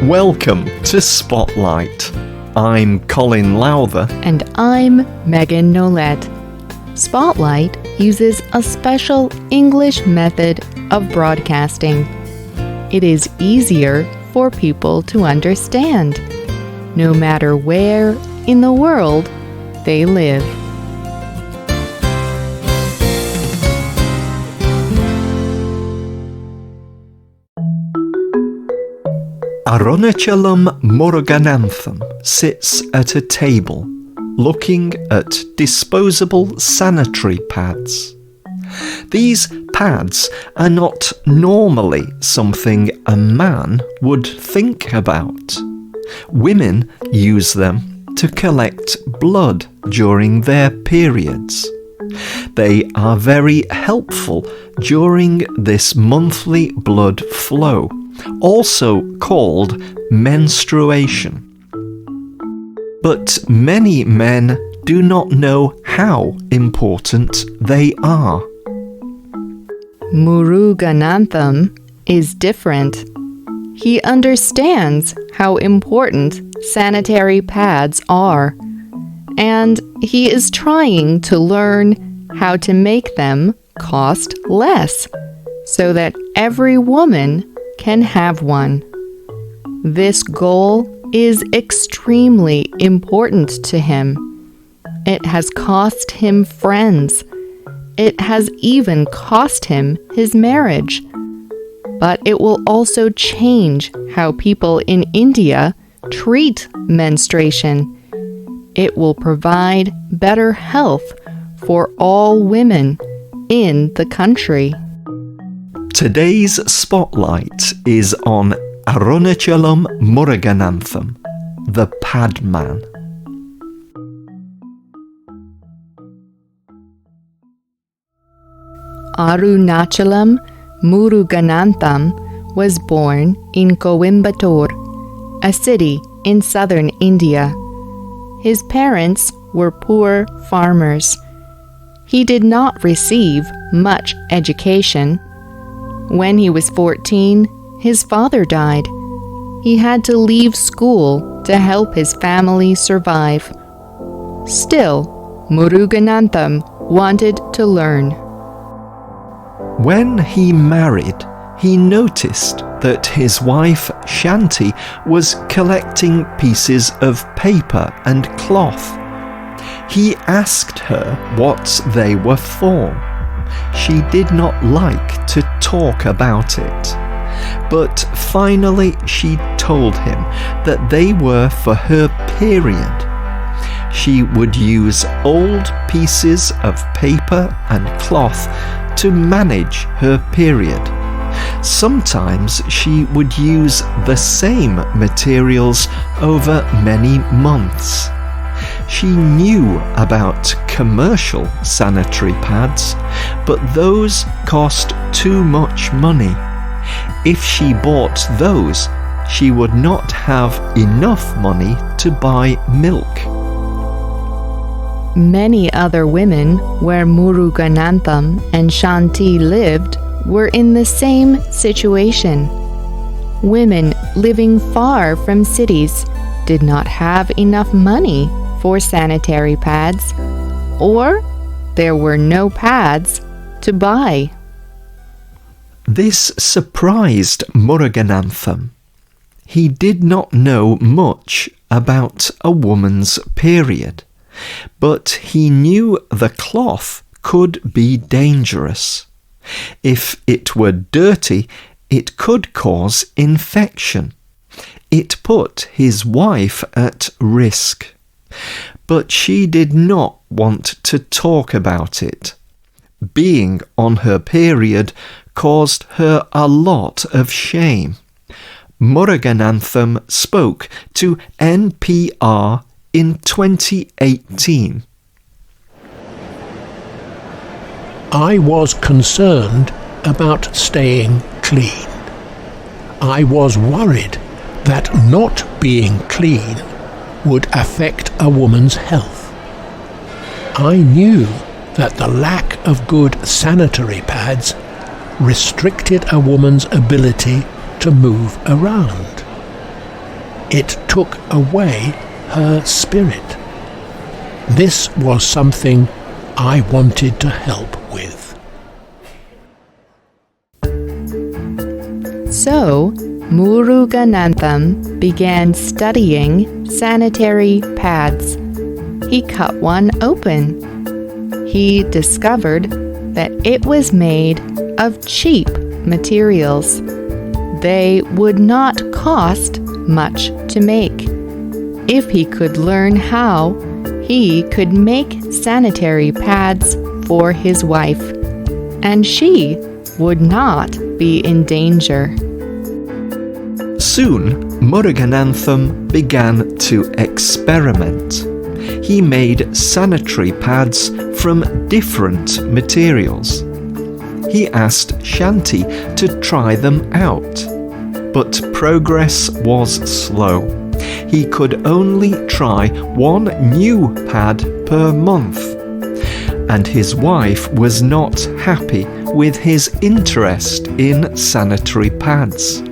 Welcome to Spotlight. I'm Colin Lowther. And I'm Megan Nolette. Spotlight uses a special English method of broadcasting. It is easier for people to understand, no matter where in the world they live. Aroniculum Murugananthum sits at a table, looking at disposable sanitary pads. These pads are not normally something a man would think about. Women use them to collect blood during their periods. They are very helpful during this monthly blood flow, also called menstruation. But many men do not know how important they are. Muruganantham is different. He understands how important sanitary pads are, and he is trying to learn how to make them cost less so that every woman can have one. This goal is extremely important to him. It has cost him friends. It has even cost him his marriage. But it will also change how people in India treat menstruation. It will provide better health for all women in the country. Today's spotlight is on Aroniculum Murugananthum, the Padman. Arunachalam Muruganantham was born in Coimbatore, a city in southern India. His parents were poor farmers. He did not receive much education. When he was 14, his father died. He had to leave school to help his family survive. Still, Muruganantham wanted to learn. When he married, he noticed that his wife Shanti was collecting pieces of paper and cloth. He asked her what they were for. She did not like to talk about it, but finally she told him that they were for her period. She would use old pieces of paper and cloth to manage her period. Sometimes she would use the same materials over many months. She knew about commercial sanitary pads, but those cost too much money. If she bought those, she would not have enough money to buy milk. Many other women where Muruganantham and Shanti lived were in the same situation. Women living far from cities did not have enough money for sanitary pads, or there were no pads to buy. This surprised Muruganantham. He did not know much about a woman's period, but he knew the cloth could be dangerous. If it were dirty, it could cause infection. It put his wife at risk. But she did not want to talk about it. Being on her period caused her a lot of shame. Muruganantham spoke to NPR in 2018. I was concerned about staying clean. I was worried that not being clean would affect a woman's health. I knew that the lack of good sanitary pads restricted a woman's ability to move around. it took away her spirit. This was something I wanted to help with. So, Muruganantham began studying sanitary pads. He cut one open. He discovered that it was made of cheap materials. They would not cost much to make. If he could learn how, he could make sanitary pads for his wife, and she would not be in danger. Soon, Muruganantham began to experiment. He made sanitary pads from different materials. He asked Shanti to try them out, but progress was slow. He could only try one new pad per month, and his wife was not happy with his interest in sanitary pads.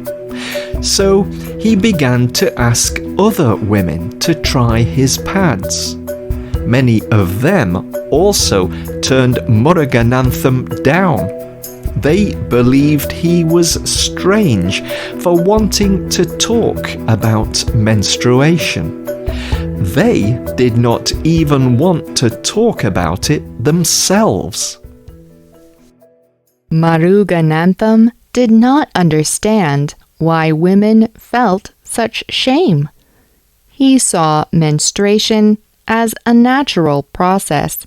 So he began to ask other women to try his pads. Many of them also turned Muruganantham down. They believed he was strange for wanting to talk about menstruation. They did not even want to talk about it themselves. Muruganantham did not understand why women felt such shame. He saw menstruation as a natural process,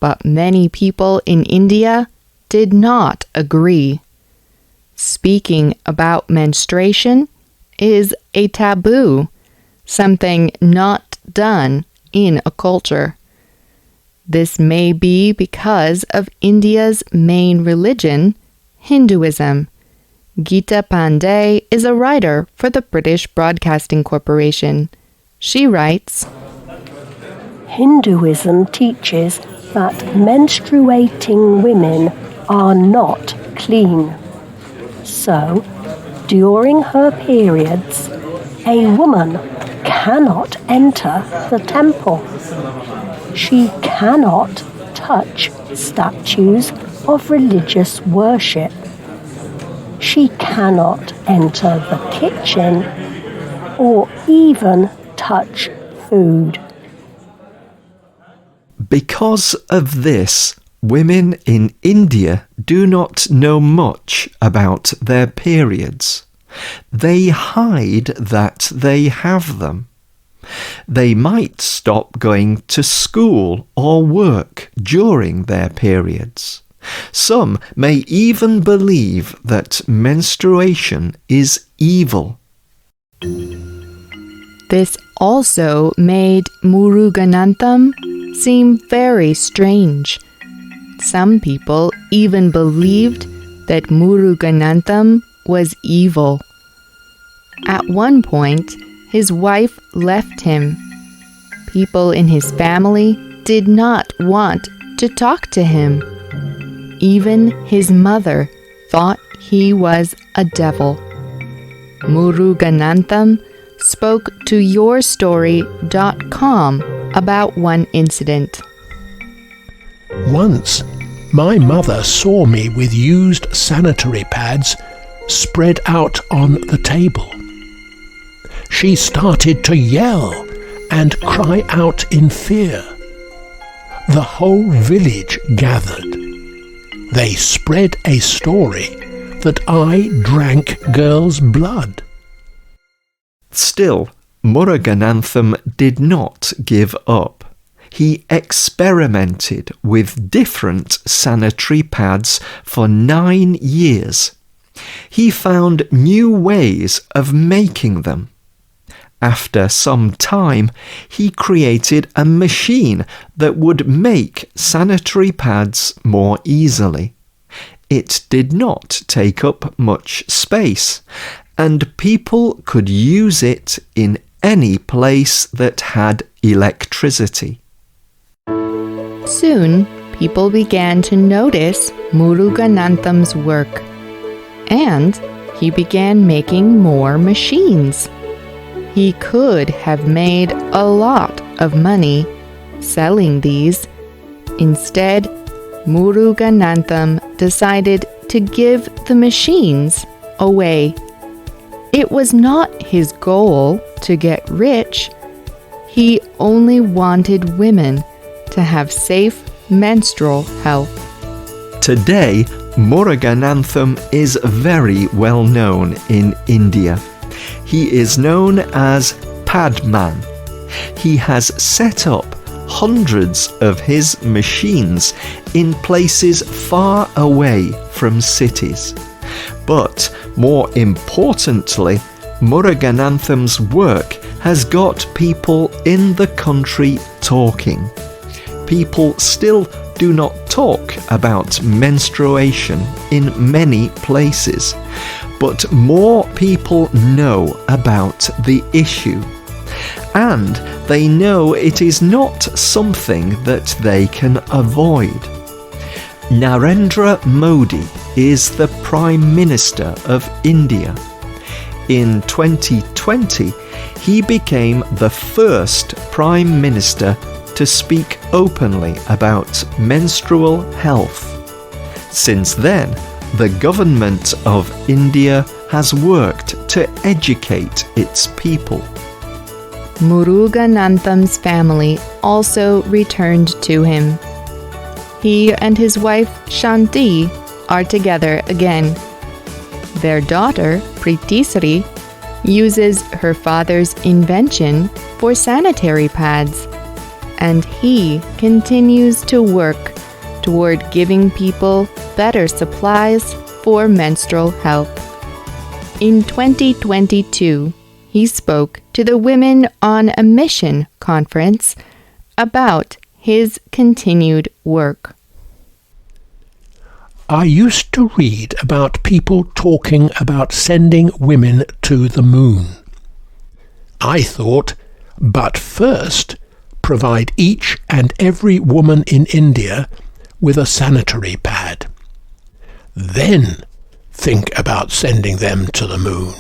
but many people in India did not agree. Speaking about menstruation is a taboo, something not done in a culture. This may be because of India's main religion, Hinduism. Geeta Pandey is a writer for the British Broadcasting Corporation. She writes, Hinduism teaches that menstruating women are not clean. So, during her periods, a woman cannot enter the temple. She cannot touch statues of religious worship. She cannot enter the kitchen or even touch food. Because of this, women in India do not know much about their periods. They hide that they have them. They might stop going to school or work during their periods. Some may even believe that menstruation is evil. This also made Muruganantham seem very strange. Some people even believed that Muruganantham was evil. At one point, his wife left him. People in his family did not want to talk to him. Even his mother thought he was a devil. Muruganantham spoke to yourstory.com about one incident. Once, my mother saw me with used sanitary pads spread out on the table. She started to yell and cry out in fear. The whole village gathered. They spread a story that I drank girls' blood. Still, Muruganantham did not give up. He experimented with different sanitary pads for 9 years. He found new ways of making them. After some time, he created a machine that would make sanitary pads more easily. It did not take up much space, and people could use it in any place that had electricity. Soon, people began to notice Muruganantham's work, and he began making more machines. He could have made a lot of money selling these. Instead, Muruganantham decided to give the machines away. It was not his goal to get rich. He only wanted women to have safe menstrual health. Today, Muruganantham is very well known in India. He is known as Padman. He has set up hundreds of his machines in places far away from cities. But more importantly, Muruganantham's work has got people in the country talking. People still do not talk about menstruation in many places, but more people know about the issue. And they know it is not something that they can avoid. Narendra Modi is the Prime Minister of India. In 2020, he became the first Prime Minister to speak openly about menstrual health. Since then, the government of India has worked to educate its people. Muruganantham's family also returned to him. He and his wife Shanti are together again. Their daughter, Pritisri, uses her father's invention for sanitary pads, and he continues to work toward giving people better supplies for menstrual health. In 2022, he spoke to the Women on a Mission conference about his continued work. I used to read about people talking about sending women to the moon. I thought, but first, provide each and every woman in India with a sanitary pad. Then think about sending them to the moon.